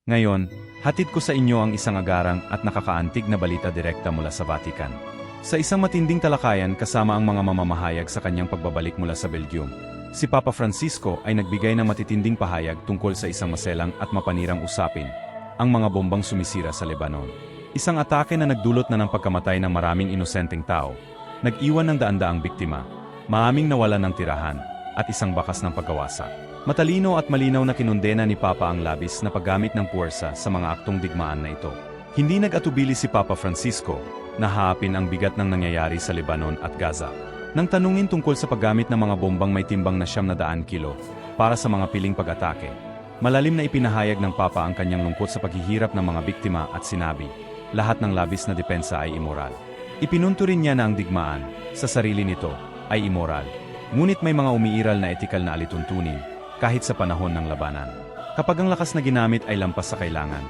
Ngayon, hatid ko sa inyo ang isang agarang at nakakaantig na balita direkta mula sa Vatican. Sa isang matinding talakayan kasama ang mga mamamahayag sa kanyang pagbabalik mula sa Belgium, si Papa Francisco ay nagbigay ng matitinding pahayag tungkol sa isang maselang at mapanirang usapin, ang mga bombang sumisira sa Lebanon. Isang atake na nagdulot na ng pagkamatay ng maraming inosenteng tao, nag-iwan ng daan-daang biktima, maraming nawalan ng tirahan, at isang bakas ng pagkawasak. Matalino at malinaw na kinundena ni Papa ang labis na paggamit ng puwersa sa mga aktong digmaan na ito. Hindi nag-atubili si Papa Francisco na haapin ang bigat ng nangyayari sa Lebanon at Gaza. Nang tanungin tungkol sa paggamit ng mga bombang may timbang na 900 kilo para sa mga piling pag-atake, malalim na ipinahayag ng Papa ang kanyang lungkot sa paghihirap ng mga biktima at sinabi, lahat ng labis na depensa ay immoral. Ipinunto rin niya na ang digmaan, sa sarili nito, ay immoral. Ngunit may mga umiiral na etikal na alituntunin, kahit sa panahon ng labanan. Kapag ang lakas na ginamit ay lampas sa kailangan,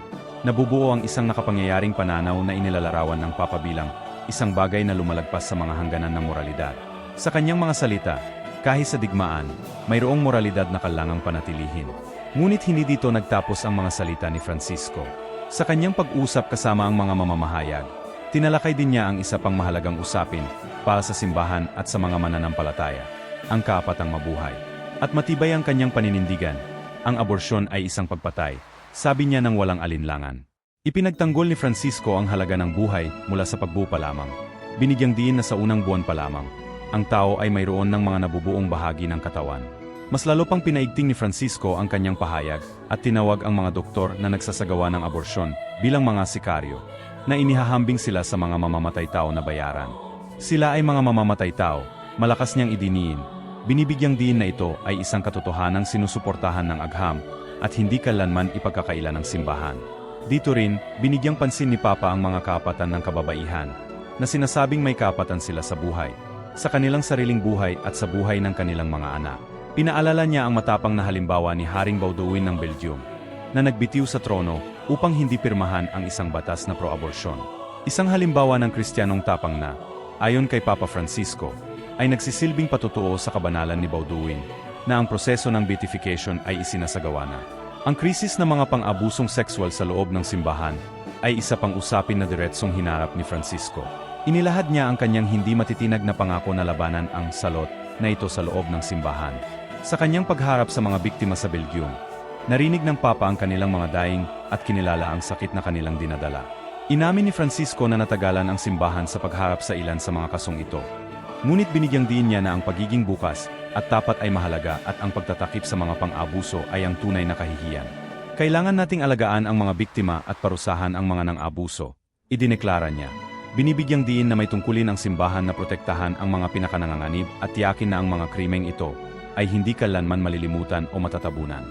nabubuo ang isang nakapangyayaring pananaw na inilalarawan ng Papa bilang isang bagay na lumalagpas sa mga hangganan ng moralidad. Sa kanyang mga salita, kahit sa digmaan, mayroong moralidad na kailangang panatilihin. Ngunit hindi dito nagtapos ang mga salita ni Francisco. Sa kanyang pag-usap kasama ang mga mamamahayag, tinalakay din niya ang isa pang mahalagang usapin para sa simbahan at sa mga mananampalataya, ang kaapatang mabuhay. At matibay ang kanyang paninindigan, ang aborsyon ay isang pagpatay, sabi niya ng walang alinlangan. Ipinagtanggol ni Francisco ang halaga ng buhay mula sa pagbuo pa lamang. Binigyang diin na sa unang buwan pa lamang, ang tao ay mayroon ng mga nabubuong bahagi ng katawan. Mas lalo pang pinaigting ni Francisco ang kanyang pahayag at tinawag ang mga doktor na nagsasagawa ng aborsyon bilang mga sikaryo, na inihahambing sila sa mga mamamatay tao na bayaran. Sila ay mga mamamatay tao, malakas niyang idiniin. Binibigyang diin na ito ay isang katotohanang sinusuportahan ng agham at hindi kailanman ipagkakaila ng simbahan. Dito rin, binigyang pansin ni Papa ang mga kaapatan ng kababaihan, na sinasabing may kaapatan sila sa buhay, sa kanilang sariling buhay at sa buhay ng kanilang mga anak. Pinaalala niya ang matapang na halimbawa ni Haring Baudouin ng Belgium, na nagbitiw sa trono upang hindi pirmahan ang isang batas na pro-aborsyon. Isang halimbawa ng Kristiyanong tapang na, ayon kay Papa Francisco, ay nagsisilbing patutuo sa kabanalan ni Baudouin, na ang proseso ng beatification ay isinasagawa na. Ang krisis ng mga pang-abusong sexual sa loob ng simbahan ay isa pang usapin na diretsong hinarap ni Francisco. Inilahad niya ang kanyang hindi matitinag na pangako na labanan ang salot na ito sa loob ng simbahan. Sa kanyang pagharap sa mga biktima sa Belgium, narinig ng Papa ang kanilang mga daing at kinilala ang sakit na kanilang dinadala. Inamin ni Francisco na natagalan ang simbahan sa pagharap sa ilan sa mga kasong ito. Ngunit binigyang diin niya na ang pagiging bukas at tapat ay mahalaga at ang pagtatakip sa mga pang-abuso ay ang tunay na kahihiyan. Kailangan nating alagaan ang mga biktima at parusahan ang mga nang-abuso, idineklara niya. Binibigyang diin na may tungkulin ang simbahan na protektahan ang mga pinakananganganib at tiyakin na ang mga krimeng ito ay hindi kailanman malilimutan o matatabunan.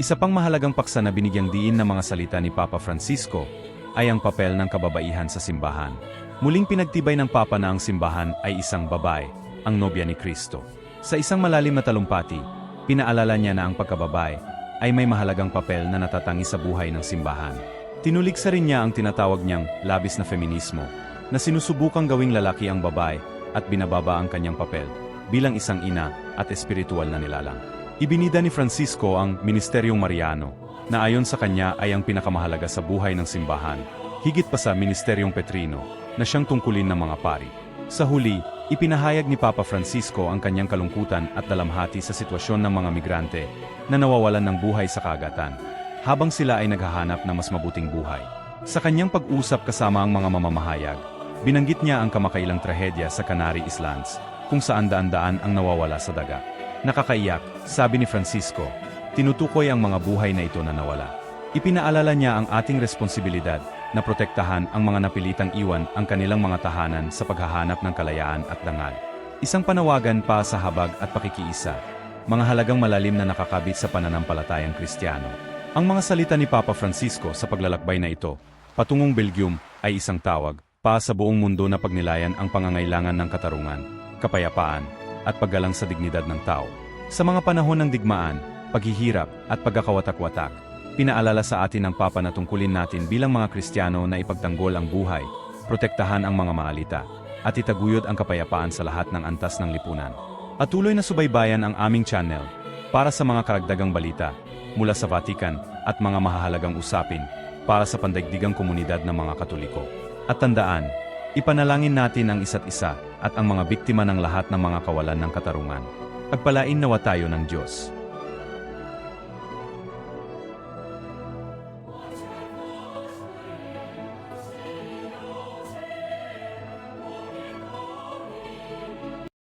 Isa pang mahalagang paksa na binigyang diin ng mga salita ni Papa Francisco ay ang papel ng kababaihan sa simbahan. Muling pinagtibay ng Papa na ang simbahan ay isang babae, ang nobya ni Kristo. Sa isang malalim na talumpati, pinaalala niya na ang pagkababae ay may mahalagang papel na natatangi sa buhay ng simbahan. Tinuligsa rin niya ang tinatawag niyang labis na feminismo, na sinusubukang gawing lalaki ang babae at binababa ang kanyang papel bilang isang ina at espiritual na nilalang. Ibinida ni Francisco ang Ministeryong Mariano, na ayon sa kanya ay ang pinakamahalaga sa buhay ng simbahan, higit pa sa Ministeryong Petrino, na siyang tungkulin ng mga pari. Sa huli, ipinahayag ni Papa Francisco ang kanyang kalungkutan at dalamhati sa sitwasyon ng mga migrante na nawawalan ng buhay sa kagatan, habang sila ay naghahanap ng mas mabuting buhay. Sa kanyang pag-usap kasama ang mga mamamahayag, binanggit niya ang kamakailang trahedya sa Canary Islands, kung saan daan-daan ang nawawala sa dagat. Nakakaiyak, sabi ni Francisco, tinutukoy ang mga buhay na ito na nawala. Ipinaalala niya ang ating responsibilidad na protektahan ang mga napilitang iwan ang kanilang mga tahanan sa paghahanap ng kalayaan at dangal. Isang panawagan pa sa habag at pakikiisa, mga halagang malalim na nakakabit sa pananampalatayang Kristiyano. Ang mga salita ni Papa Francisco sa paglalakbay na ito, patungong Belgium, ay isang tawag pa sa buong mundo na pagnilayan ang pangangailangan ng katarungan, kapayapaan, at paggalang sa dignidad ng tao. Sa mga panahon ng digmaan, paghihirap, at pagkakawatak-watak, pinaalala sa atin ng Papa na tungkulin natin bilang mga Kristiyano na ipagtanggol ang buhay, protektahan ang mga maalita, at itaguyod ang kapayapaan sa lahat ng antas ng lipunan. At tuloy na subaybayan ang aming channel para sa mga karagdagang balita mula sa Vatican at mga mahahalagang usapin para sa pandaigdigang komunidad ng mga Katoliko. At tandaan, ipanalangin natin ang isa't isa at ang mga biktima ng lahat ng mga kawalan ng katarungan. Pagpalain nawa tayo ng Diyos.